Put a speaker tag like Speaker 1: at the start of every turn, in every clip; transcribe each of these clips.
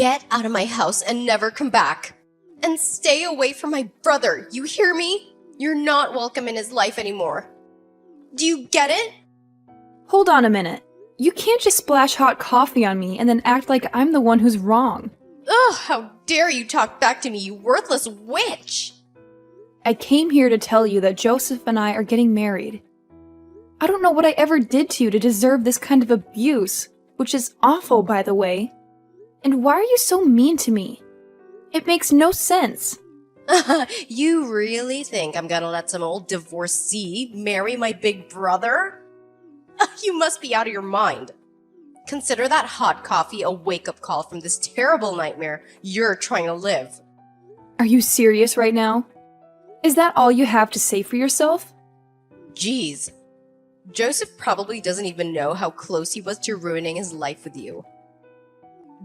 Speaker 1: Get out of my house and never come back. And stay away from my brother, you hear me? You're not welcome in his life anymore. Do you get it?
Speaker 2: Hold on a minute. You can't just splash hot coffee on me and then act like I'm the one who's wrong.
Speaker 1: Ugh, how dare you talk back to me, you worthless witch!
Speaker 2: I came here to tell you that Joseph and I are getting married. I don't know what I ever did to you to deserve this kind of abuse, which is awful, by the way. And why are you so mean to me? It makes no sense.
Speaker 1: You really think I'm gonna let some old divorcee marry my big brother? You must be out of your mind. Consider that hot coffee a wake-up call from this terrible nightmare you're trying to live.
Speaker 2: Are you serious right now? Is that all you have to say for yourself?
Speaker 1: Jeez. Joseph probably doesn't even know how close he was to ruining his life with you.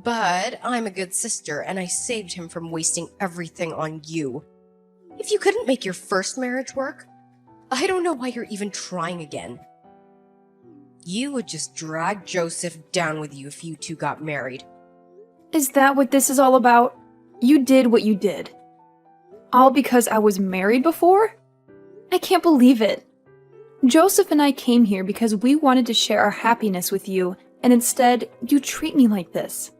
Speaker 1: But I'm a good sister, and I saved him from wasting everything on you. If you couldn't make your first marriage work, I don't know why you're even trying again. You would just drag Joseph down with you if you two got married.
Speaker 2: Is that what this is all about? You did what you did. All because I was married before? I can't believe it. Joseph and I came here because we wanted to share our happiness with you, and instead, you treat me like this.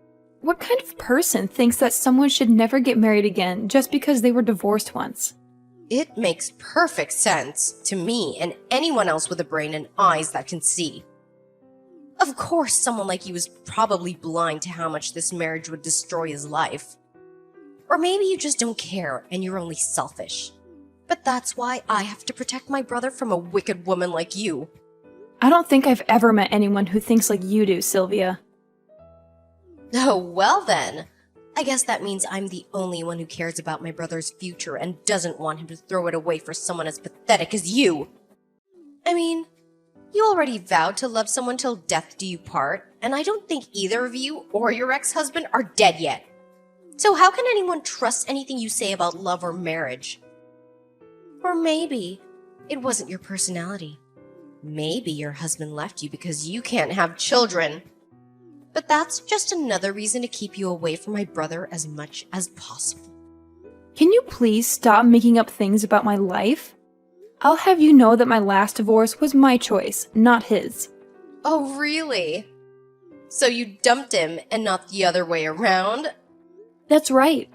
Speaker 2: What kind of person thinks that someone should never get married again just because they were divorced once?
Speaker 1: It makes perfect sense to me and anyone else with a brain and eyes that can see. Of course, someone like you is probably blind to how much this marriage would destroy his life. Or maybe you just don't care and you're only selfish. But that's why I have to protect my brother from a wicked woman like you.
Speaker 2: I don't think I've ever met anyone who thinks like you do, Sylvia.
Speaker 1: Oh, well then. I guess that means I'm the only one who cares about my brother's future and doesn't want him to throw it away for someone as pathetic as you. I mean, you already vowed to love someone till death do you part, and I don't think either of you or your ex-husband are dead yet. So how can anyone trust anything you say about love or marriage? Or maybe it wasn't your personality. Maybe your husband left you because you can't have children. But that's just another reason to keep you away from my brother as much as possible.
Speaker 2: Can you please stop making up things about my life? I'll have you know that my last divorce was my choice, not his.
Speaker 1: Oh, really? So you dumped him and not the other way around?
Speaker 2: That's right.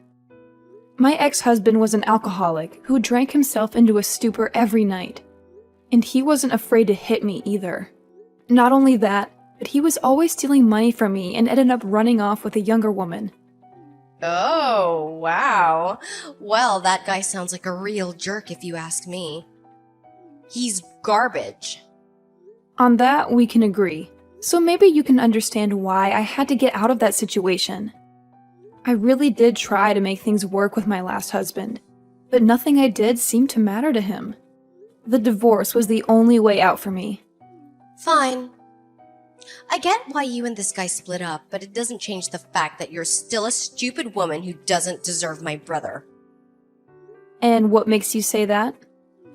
Speaker 2: My ex-husband was an alcoholic who drank himself into a stupor every night. And he wasn't afraid to hit me either. Not only that, but he was always stealing money from me and ended up running off with a younger woman.
Speaker 1: Oh, wow. Well, that guy sounds like a real jerk if you ask me. He's garbage.
Speaker 2: On that, we can agree. So maybe you can understand why I had to get out of that situation. I really did try to make things work with my last husband, but nothing I did seemed to matter to him. The divorce was the only way out for me.
Speaker 1: Fine. I get why you and this guy split up, but it doesn't change the fact that you're still a stupid woman who doesn't deserve my brother.
Speaker 2: And what makes you say that?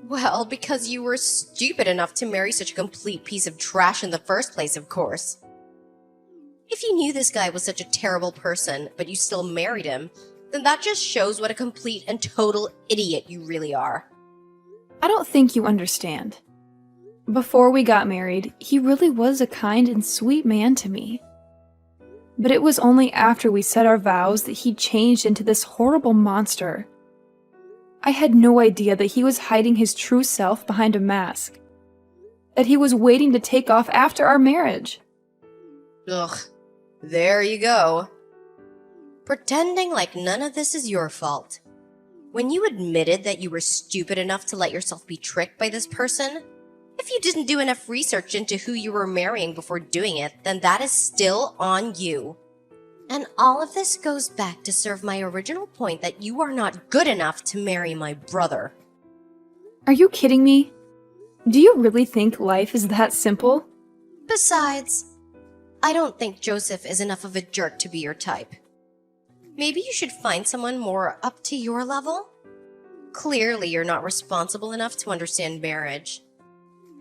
Speaker 1: Well, because you were stupid enough to marry such a complete piece of trash in the first place, of course. If you knew this guy was such a terrible person, but you still married him, then that just shows what a complete and total idiot you really are.
Speaker 2: I don't think you understand. Before we got married, he really was a kind and sweet man to me. But it was only after we said our vows that he changed into this horrible monster. I had no idea that he was hiding his true self behind a mask. That he was waiting to take off after our marriage.
Speaker 1: Ugh, there you go. Pretending like none of this is your fault. When you admitted that you were stupid enough to let yourself be tricked by this person, if you didn't do enough research into who you were marrying before doing it, then that is still on you. And all of this goes back to serve my original point that you are not good enough to marry my brother.
Speaker 2: Are you kidding me? Do you really think life is that simple?
Speaker 1: Besides, I don't think Joseph is enough of a jerk to be your type. Maybe you should find someone more up to your level? Clearly, you're not responsible enough to understand marriage.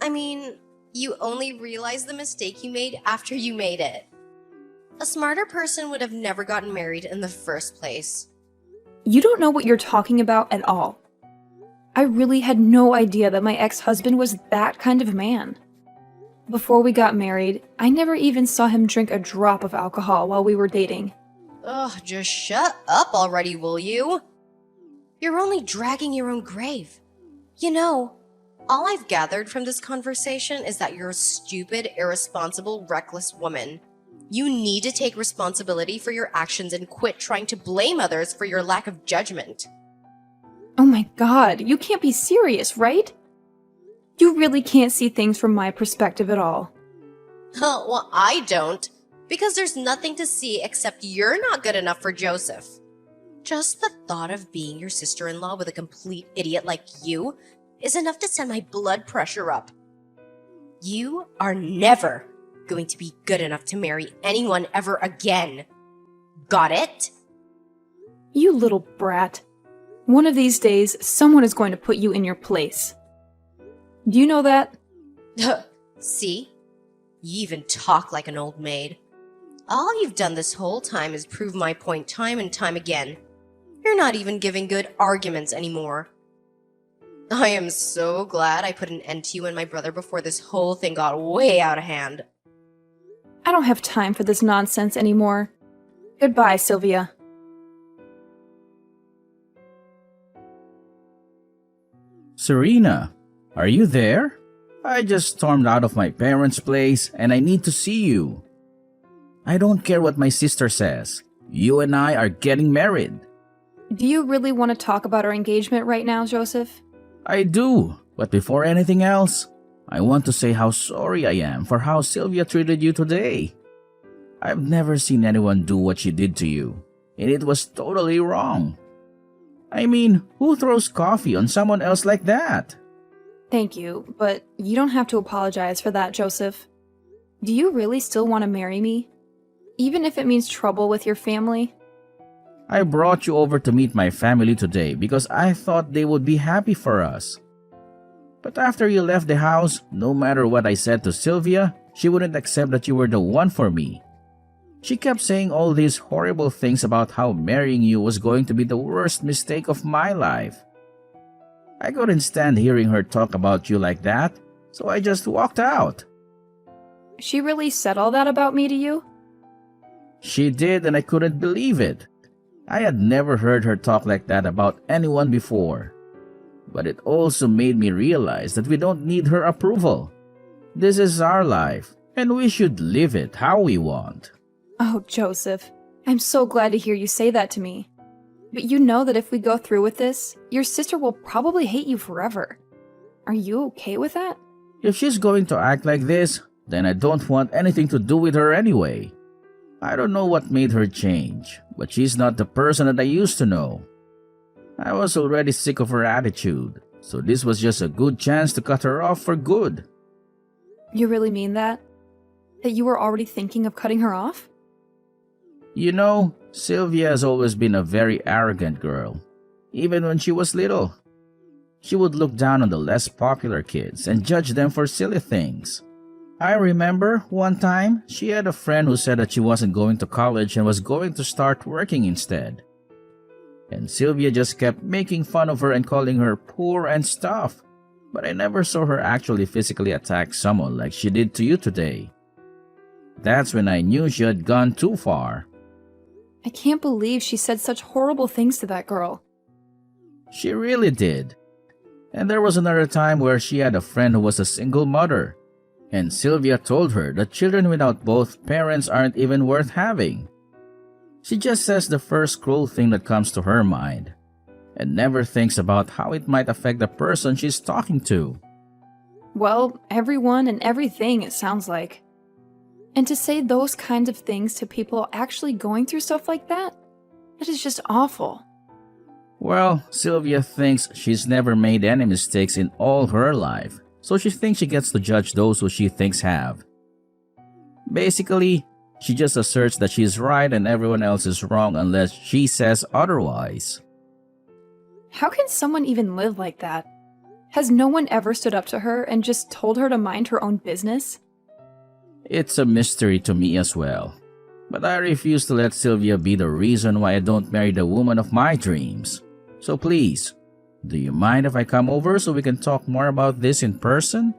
Speaker 1: I mean, you only realized the mistake you made after you made it. A smarter person would have never gotten married in the first place.
Speaker 2: You don't know what you're talking about at all. I really had no idea that my ex-husband was that kind of man. Before we got married, I never even saw him drink a drop of alcohol while we were dating.
Speaker 1: Ugh, just shut up already, will you? You're only dragging your own grave. You know, all I've gathered from this conversation is that you're a stupid, irresponsible, reckless woman. You need to take responsibility for your actions and quit trying to blame others for your lack of judgment.
Speaker 2: Oh my god, you can't be serious, right? You really can't see things from my perspective at all.
Speaker 1: Well, I don't. Because there's nothing to see except you're not good enough for Joseph. Just the thought of being your sister-in-law with a complete idiot like you is enough to send my blood pressure up. You are never going to be good enough to marry anyone ever again. Got it?
Speaker 2: You little brat. One of these days, someone is going to put you in your place. Do you know that?
Speaker 1: See? You even talk like an old maid. All you've done this whole time is prove my point time and time again. You're not even giving good arguments anymore. I am so glad I put an end to you and my brother before this whole thing got way out of hand.
Speaker 2: I don't have time for this nonsense anymore. Goodbye, Sylvia.
Speaker 3: Serena, are you there? I just stormed out of my parents' place and I need to see you. I don't care what my sister says. You and I are getting married.
Speaker 2: Do you really want to talk about our engagement right now, Joseph?
Speaker 3: I do, but before anything else, I want to say how sorry I am for how Sylvia treated you today. I've never seen anyone do what she did to you, and it was totally wrong. I mean, who throws coffee on someone else like that?
Speaker 2: Thank you, but you don't have to apologize for that, Joseph. Do you really still want to marry me? Even if it means trouble with your family?
Speaker 3: I brought you over to meet my family today because I thought they would be happy for us. But after you left the house, no matter what I said to Sylvia, she wouldn't accept that you were the one for me. She kept saying all these horrible things about how marrying you was going to be the worst mistake of my life. I couldn't stand hearing her talk about you like that, so I just walked out.
Speaker 2: She really said all that about me to you?
Speaker 3: She did, and I couldn't believe it. I had never heard her talk like that about anyone before. But it also made me realize that we don't need her approval. This is our life, and we should live it how we want.
Speaker 2: Oh, Joseph, I'm so glad to hear you say that to me. But you know that if we go through with this, your sister will probably hate you forever. Are you okay with that?
Speaker 3: If she's going to act like this, then I don't want anything to do with her anyway. I don't know what made her change, but she's not the person that I used to know. I was already sick of her attitude, so this was just a good chance to cut her off for good.
Speaker 2: You really mean that? That you were already thinking of cutting her off?
Speaker 3: You know, Sylvia has always been a very arrogant girl, even when she was little. She would look down on the less popular kids and judge them for silly things. I remember one time she had a friend who said that she wasn't going to college and was going to start working instead. And Sylvia just kept making fun of her and calling her poor and stuff. But I never saw her actually physically attack someone like she did to you today. That's when I knew she had gone too far.
Speaker 2: I can't believe she said such horrible things to that girl.
Speaker 3: She really did. And there was another time where she had a friend who was a single mother. And Sylvia told her that children without both parents aren't even worth having. She just says the first cruel thing that comes to her mind, and never thinks about how it might affect the person she's talking to.
Speaker 2: Well, everyone and everything, it sounds like. And to say those kinds of things to people actually going through stuff like that, that is just awful.
Speaker 3: Well, Sylvia thinks she's never made any mistakes in all her life, so she thinks she gets to judge those who she thinks have. Basically, she just asserts that she's right and everyone else is wrong unless she says otherwise.
Speaker 2: How can someone even live like that? Has no one ever stood up to her and just told her to mind her own business?
Speaker 3: It's a mystery to me as well. But I refuse to let Sylvia be the reason why I don't marry the woman of my dreams. So please, do you mind if I come over so we can talk more about this in person?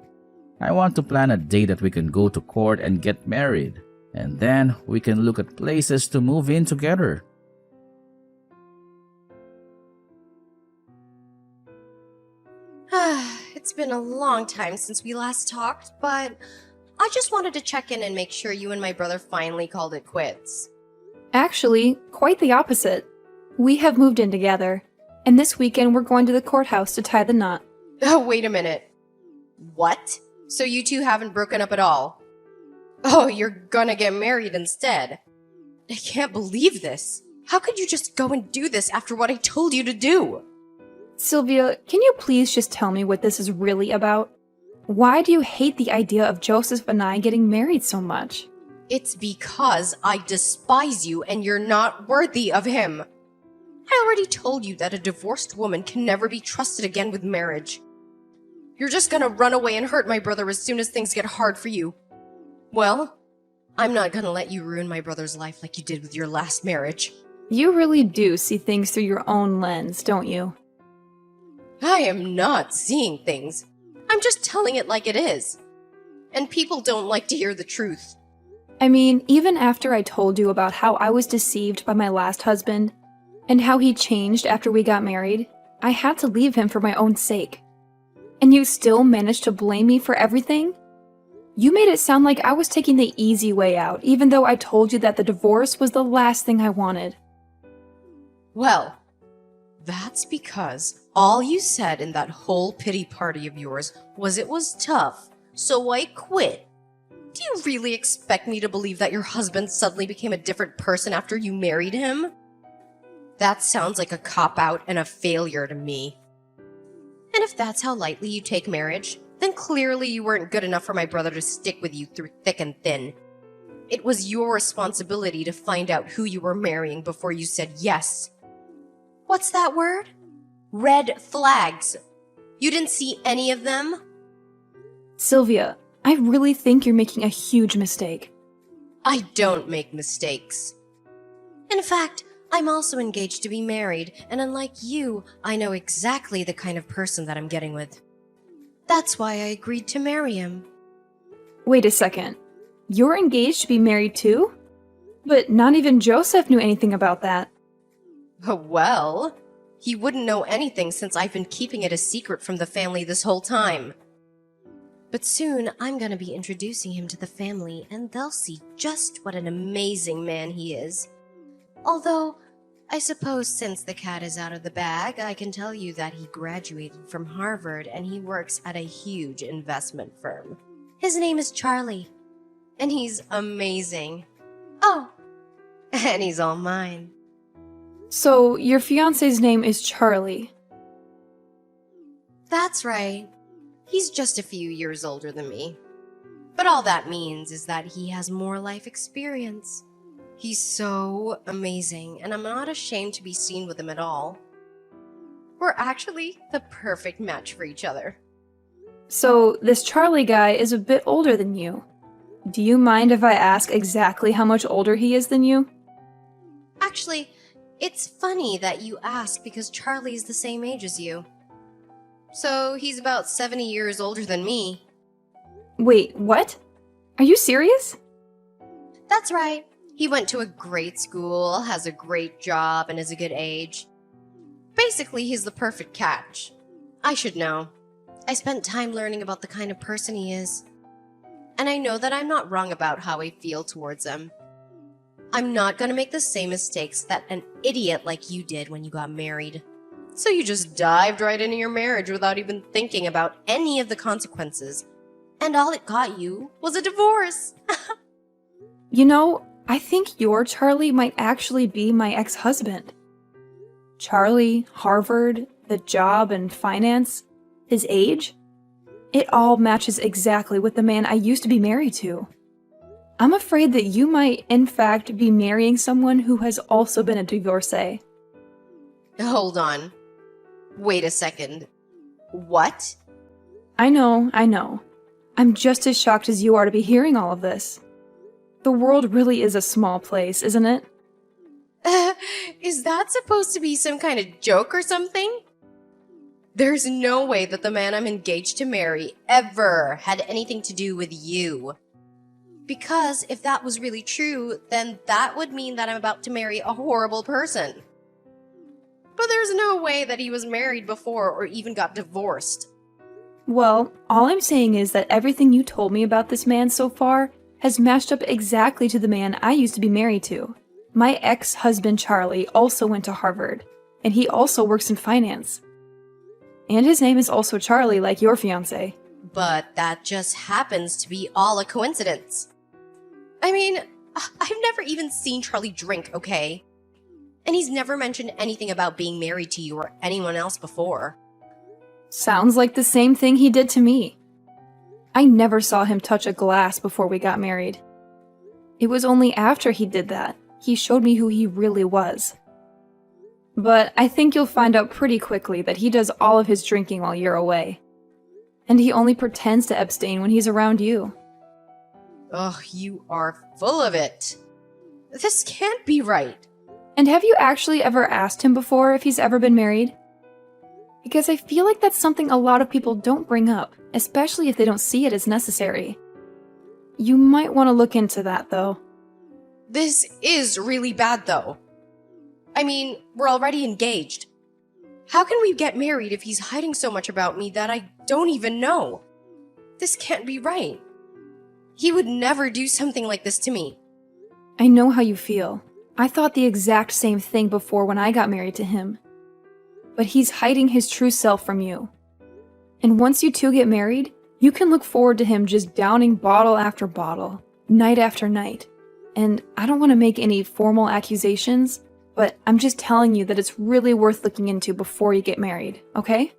Speaker 3: I want to plan a day that we can go to court and get married, and then we can look at places to move in together.
Speaker 1: It's been a long time since we last talked, but I just wanted to check in and make sure you and my brother finally called it quits.
Speaker 2: Actually, quite the opposite. We have moved in together, and this weekend we're going to the courthouse to tie the knot.
Speaker 1: Oh, wait a minute. What? So you two haven't broken up at all? Oh, you're gonna get married instead. I can't believe this. How could you just go and do this after what I told you to do?
Speaker 2: Sylvia, can you please just tell me what this is really about? Why do you hate the idea of Joseph and I getting married so much?
Speaker 1: It's because I despise you and you're not worthy of him. I already told you that a divorced woman can never be trusted again with marriage. You're just gonna run away and hurt my brother as soon as things get hard for you. Well, I'm not gonna let you ruin my brother's life like you did with your last marriage.
Speaker 2: You really do see things through your own lens, don't you?
Speaker 1: I am not seeing things. I'm just telling it like it is. And people don't like to hear the truth.
Speaker 2: I mean, even after I told you about how I was deceived by my last husband, and how he changed after we got married, I had to leave him for my own sake. And you still managed to blame me for everything? You made it sound like I was taking the easy way out, even though I told you that the divorce was the last thing I wanted.
Speaker 1: Well, that's because all you said in that whole pity party of yours was it was tough, so I quit. Do you really expect me to believe that your husband suddenly became a different person after you married him? That sounds like a cop-out and a failure to me. And if that's how lightly you take marriage, then clearly you weren't good enough for my brother to stick with you through thick and thin. It was your responsibility to find out who you were marrying before you said yes. What's that word? Red flags. You didn't see any of them?
Speaker 2: Sylvia, I really think you're making a huge mistake.
Speaker 1: I don't make mistakes. In fact, I'm also engaged to be married, and unlike you, I know exactly the kind of person that I'm getting with. That's why I agreed to marry him.
Speaker 2: Wait a second. You're engaged to be married too? But not even Joseph knew anything about that.
Speaker 1: Well, he wouldn't know anything since I've been keeping it a secret from the family this whole time. But soon I'm gonna be introducing him to the family, and they'll see just what an amazing man he is. Although, I suppose since the cat is out of the bag, I can tell you that he graduated from Harvard and he works at a huge investment firm. His name is Charlie, and he's amazing. Oh, and he's all mine.
Speaker 2: So, your fiancé's name is Charlie.
Speaker 1: That's right. He's just a few years older than me. But all that means is that he has more life experience. He's so amazing, and I'm not ashamed to be seen with him at all. We're actually the perfect match for each other.
Speaker 2: So, this Charlie guy is a bit older than you. Do you mind if I ask exactly how much older he is than you?
Speaker 1: Actually, it's funny that you ask because Charlie's the same age as you. So he's about 70 years older than me.
Speaker 2: Wait, what? Are you serious?
Speaker 1: That's right. He went to a great school, has a great job, and is a good age. Basically, he's the perfect catch. I should know. I spent time learning about the kind of person he is. And I know that I'm not wrong about how I feel towards him. I'm not gonna make the same mistakes that an idiot like you did when you got married. So you just dived right into your marriage without even thinking about any of the consequences. And all it got you was a divorce.
Speaker 2: You know, I think your Charlie might actually be my ex-husband. Charlie, Harvard, the job and finance, his age. It all matches exactly with the man I used to be married to. I'm afraid that you might, in fact, be marrying someone who has also been a divorcee.
Speaker 1: Hold on. Wait a second. What?
Speaker 2: I know. I'm just as shocked as you are to be hearing all of this. The world really is a small place, isn't it?
Speaker 1: Is that supposed to be some kind of joke or something? There's no way that the man I'm engaged to marry ever had anything to do with you. Because if that was really true, then that would mean that I'm about to marry a horrible person. But there's no way that he was married before or even got divorced.
Speaker 2: Well, all I'm saying is that everything you told me about this man so far has matched up exactly to the man I used to be married to. My ex-husband Charlie also went to Harvard, and he also works in finance. And his name is also Charlie, like your fiancé.
Speaker 1: But that just happens to be all a coincidence. I mean, I've never even seen Charlie drink, okay? And he's never mentioned anything about being married to you or anyone else before.
Speaker 2: Sounds like the same thing he did to me. I never saw him touch a glass before we got married. It was only after he did that he showed me who he really was. But I think you'll find out pretty quickly that he does all of his drinking while you're away. And he only pretends to abstain when he's around you.
Speaker 1: Ugh, you are full of it. This can't be right.
Speaker 2: And have you actually ever asked him before if he's ever been married? Because I feel like that's something a lot of people don't bring up, especially if they don't see it as necessary. You might want to look into that, though.
Speaker 1: This is really bad, though. I mean, we're already engaged. How can we get married if he's hiding so much about me that I don't even know? This can't be right. He would never do something like this to me.
Speaker 2: I know how you feel. I thought the exact same thing before when I got married to him. But he's hiding his true self from you. And once you two get married, you can look forward to him just downing bottle after bottle, night after night. And I don't want to make any formal accusations, but I'm just telling you that it's really worth looking into before you get married, okay?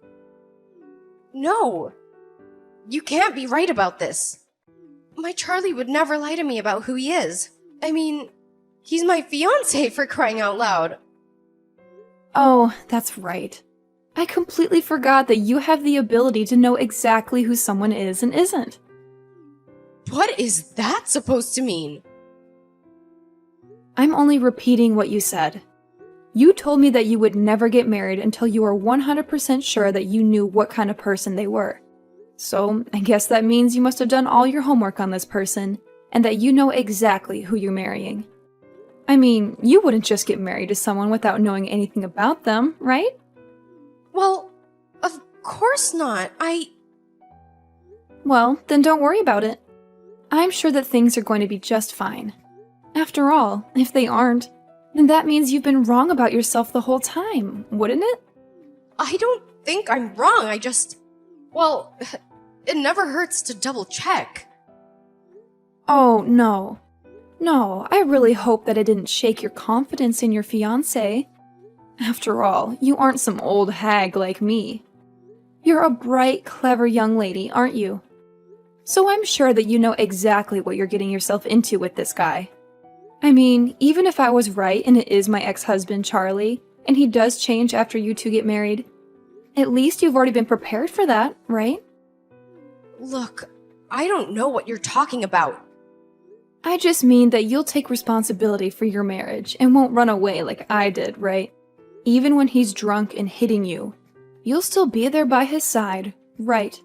Speaker 1: No. You can't be right about this. My Charlie would never lie to me about who he is. I mean, he's my fiancé, for crying out loud.
Speaker 2: Oh, that's right. I completely forgot that you have the ability to know exactly who someone is and isn't.
Speaker 1: What is that supposed to mean?
Speaker 2: I'm only repeating what you said. You told me that you would never get married until you were 100% sure that you knew what kind of person they were. So, I guess that means you must have done all your homework on this person, and that you know exactly who you're marrying. I mean, you wouldn't just get married to someone without knowing anything about them, right?
Speaker 1: Well, of course not.
Speaker 2: Well, then don't worry about it. I'm sure that things are going to be just fine. After all, if they aren't, then that means you've been wrong about yourself the whole time, wouldn't it?
Speaker 1: I don't think I'm wrong. Well, it never hurts to double check.
Speaker 2: Oh, no. No, I really hope that it didn't shake your confidence in your fiancé. After all, you aren't some old hag like me. You're a bright, clever young lady, aren't you? So I'm sure that you know exactly what you're getting yourself into with this guy. I mean, even if I was right and it is my ex-husband, Charlie, and he does change after you two get married, at least you've already been prepared for that, right?
Speaker 1: Look, I don't know what you're talking about.
Speaker 2: I just mean that you'll take responsibility for your marriage and won't run away like I did, right? Even when he's drunk and hitting you, you'll still be there by his side, right?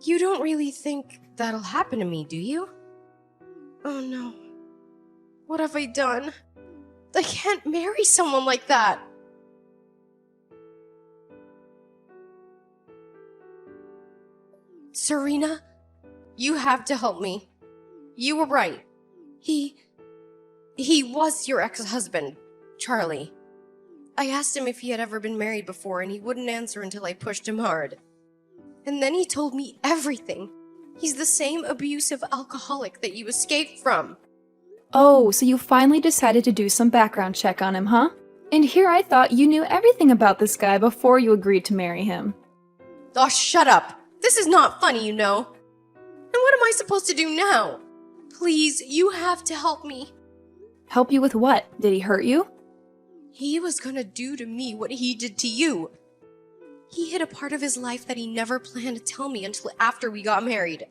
Speaker 1: You don't really think that'll happen to me, do you? Oh no. What have I done? I can't marry someone like that. Serena, you have to help me. You were right. He was your ex-husband, Charlie. I asked him if he had ever been married before, and he wouldn't answer until I pushed him hard. And then he told me everything. He's the same abusive alcoholic that you escaped from.
Speaker 2: Oh, so you finally decided to do some background check on him, huh? And here I thought you knew everything about this guy before you agreed to marry him.
Speaker 1: Oh, shut up. This is not funny, you know. And what am I supposed to do now? Please, you have to help me.
Speaker 2: Help you with what? Did he hurt you?
Speaker 1: He was gonna do to me what he did to you. He hid a part of his life that he never planned to tell me until after we got married.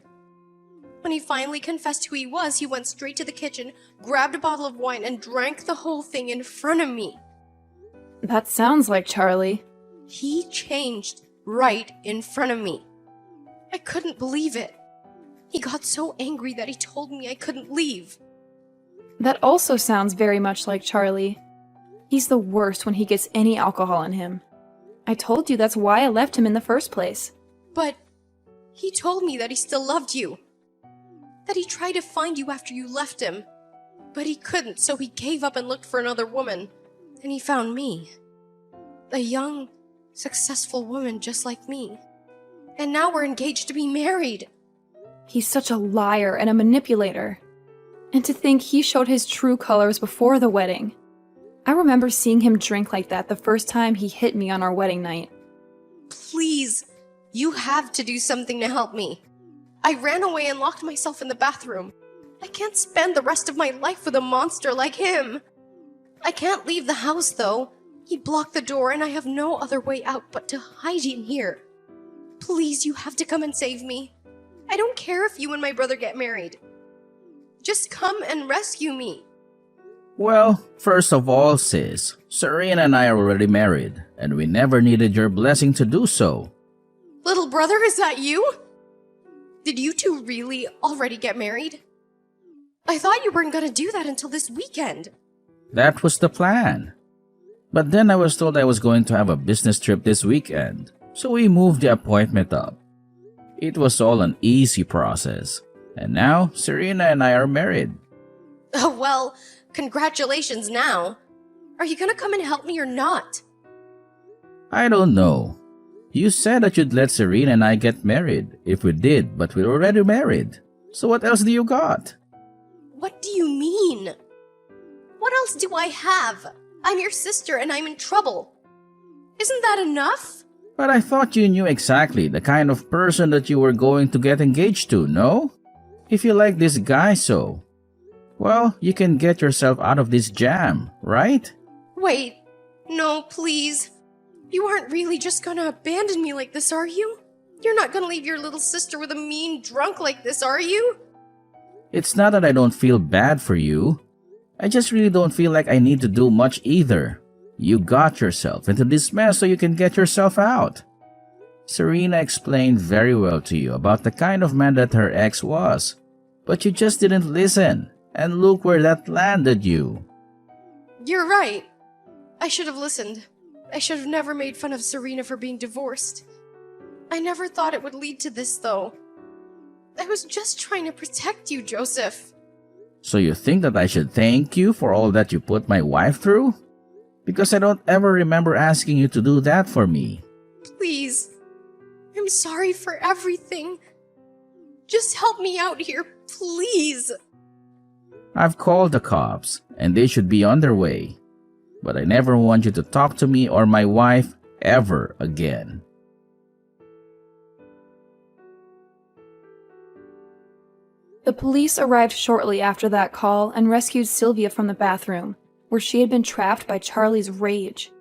Speaker 1: When he finally confessed who he was, he went straight to the kitchen, grabbed a bottle of wine, and drank the whole thing in front of me.
Speaker 2: That sounds like Charlie.
Speaker 1: He changed right in front of me. I couldn't believe it. He got so angry that he told me I couldn't leave.
Speaker 2: That also sounds very much like Charlie. He's the worst when he gets any alcohol in him. I told you that's why I left him in the first place.
Speaker 1: But he told me that he still loved you. That he tried to find you after you left him. But he couldn't, so he gave up and looked for another woman. And he found me. A young, successful woman just like me. And now we're engaged to be married.
Speaker 2: He's such a liar and a manipulator. And to think he showed his true colors before the wedding. I remember seeing him drink like that the first time he hit me on our wedding night.
Speaker 1: Please, you have to do something to help me. I ran away and locked myself in the bathroom. I can't spend the rest of my life with a monster like him. I can't leave the house, though. He blocked the door and I have no other way out but to hide in here. Please, you have to come and save me. I don't care if you and my brother get married. Just come and rescue me.
Speaker 3: Well, first of all, sis, Serena and I are already married, and we never needed your blessing to do so.
Speaker 1: Little brother, is that you? Did you two really already get married? I thought you weren't gonna do that until this weekend.
Speaker 3: That was the plan. But then I was told I was going to have a business trip this weekend, so we moved the appointment up. It was all an easy process, and now Serena and I are married.
Speaker 1: Oh, well, congratulations now. Are you gonna come and help me or not?
Speaker 3: I don't know. You said that you'd let Serena and I get married if we did, but we're already married. So what else do you got?
Speaker 1: What do you mean? What else do I have? I'm your sister and I'm in trouble. Isn't that enough?
Speaker 3: But I thought you knew exactly the kind of person that you were going to get engaged to, no? If you like this guy so, well, you can get yourself out of this jam, right?
Speaker 1: Wait, no, please. You aren't really just gonna abandon me like this, are you? You're not gonna leave your little sister with a mean drunk like this, are you?
Speaker 3: It's not that I don't feel bad for you. I just really don't feel like I need to do much either. You got yourself into this mess so you can get yourself out. Serena explained very well to you about the kind of man that her ex was, but you just didn't listen, and look where that landed you.
Speaker 1: You're right. I should have listened. I should have never made fun of Serena for being divorced. I never thought it would lead to this, though. I was just trying to protect you, Joseph.
Speaker 3: So you think that I should thank you for all that you put my wife through? Because I don't ever remember asking you to do that for me.
Speaker 1: Please. I'm sorry for everything. Just help me out here, please.
Speaker 3: I've called the cops, and they should be on their way. But I never want you to talk to me or my wife ever again.
Speaker 2: The police arrived shortly after that call and rescued Sylvia from the bathroom, where she had been trapped by Charlie's rage.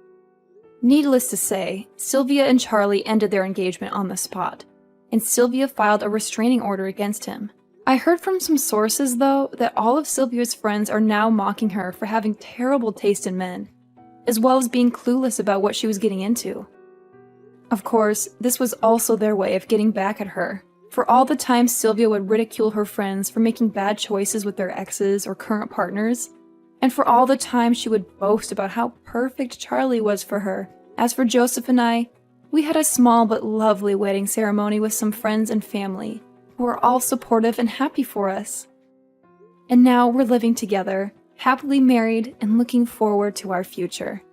Speaker 2: Needless to say, Sylvia and Charlie ended their engagement on the spot, and Sylvia filed a restraining order against him. I heard from some sources, though, that all of Sylvia's friends are now mocking her for having terrible taste in men, as well as being clueless about what she was getting into. Of course, this was also their way of getting back at her, for all the time Sylvia would ridicule her friends for making bad choices with their exes or current partners, and for all the time she would boast about how perfect Charlie was for her. As for Joseph and I, we had a small but lovely wedding ceremony with some friends and family, who were all supportive and happy for us. And now we're living together, happily married and looking forward to our future.